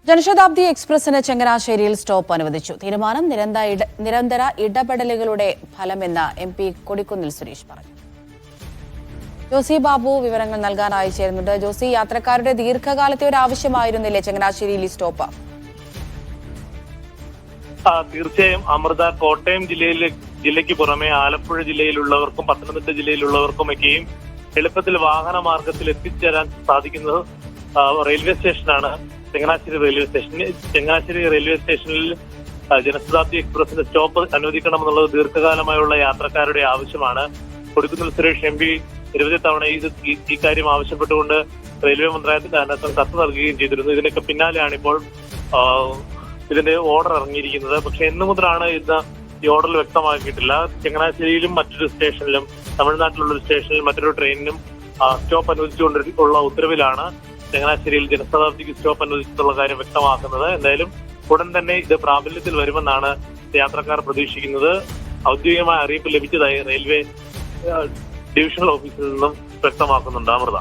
ജനശതാബ്ദി എക്സ്പ്രസിന് ചങ്ങനാശ്ശേരിയിൽ സ്റ്റോപ്പ് അനുവദിച്ചു. തീരുമാനം നിരന്തര ഇടപെടലുകളുടെ ഫലമെന്ന് MP കൊടിക്കുന്നിൽ സുരേഷ് പറഞ്ഞു. ജോസി ബാബു വിവരങ്ങൾ നൽകാനായി ചേരുന്നുണ്ട്. ജോസി, യാത്രക്കാരുടെ ദീർഘകാലത്തെ ഒരു ആവശ്യമായിരുന്നില്ലേ ചങ്ങനാശ്ശേരിയിൽ ഈ സ്റ്റോപ്പ്? തീർച്ചയായും അമൃത, കോട്ടയം ജില്ലയ്ക്ക് പുറമെ ആലപ്പുഴ ജില്ലയിലുള്ളവർക്കും പത്തനംതിട്ട ജില്ലയിലുള്ളവർക്കുമൊക്കെയും എളുപ്പത്തിൽ വാഹന മാർഗത്തിൽ എത്തിച്ചേരാൻ സാധിക്കുന്നത് റെയിൽവേ സ്റ്റേഷനാണ്. ചങ്ങനാശ്ശേരി റെയിൽവേ സ്റ്റേഷനിൽ ജനശതാബ്ദി എക്സ്പ്രസിന്റെ സ്റ്റോപ്പ് അനുവദിക്കണമെന്നുള്ളത് ദീർഘകാലമായുള്ള യാത്രക്കാരുടെ ആവശ്യമാണ്. കൊടിക്കുന്നിൽ സുരേഷ് MP നിരവധി തവണ ഈ കാര്യം ആവശ്യപ്പെട്ടുകൊണ്ട് റെയിൽവേ മന്ത്രാലയത്തിന് കത്ത് നൽകുകയും ചെയ്തിരുന്നു. ഇതിനൊക്കെ പിന്നാലെയാണ് ഇപ്പോൾ ഇതിന്റെ ഓർഡർ ഇറങ്ങിയിരിക്കുന്നത്. പക്ഷെ എന്ന് മുതലാണ് ഇന്ന് ഈ ഓർഡറിൽ വ്യക്തമാക്കിയിട്ടില്ല. ചങ്ങനാശ്ശേരിയിലും മറ്റൊരു സ്റ്റേഷനിലും തമിഴ്നാട്ടിലുള്ള ഒരു സ്റ്റേഷനിൽ മറ്റൊരു ട്രെയിനിനും സ്റ്റോപ്പ് അനുവദിച്ചുകൊണ്ടുള്ള ഉത്തരവിലാണ് ചങ്ങനാശ്ശേരിയിൽ ജനശതാബ്ദിക്ക് സ്റ്റോപ്പ് അനുവദിച്ചിട്ടുള്ള കാര്യം വ്യക്തമാക്കുന്നത്. എന്തായാലും ഉടൻ തന്നെ ഇത് പ്രാബല്യത്തിൽ വരുമെന്നാണ് യാത്രക്കാർ പ്രതീക്ഷിക്കുന്നത്. ഔദ്യോഗികമായ അറിയിപ്പ് ലഭിച്ചതായി റെയിൽവേ ഡിവിഷണൽ ഓഫീസിൽ നിന്നും വ്യക്തമാക്കുന്നുണ്ട്. അമൃത.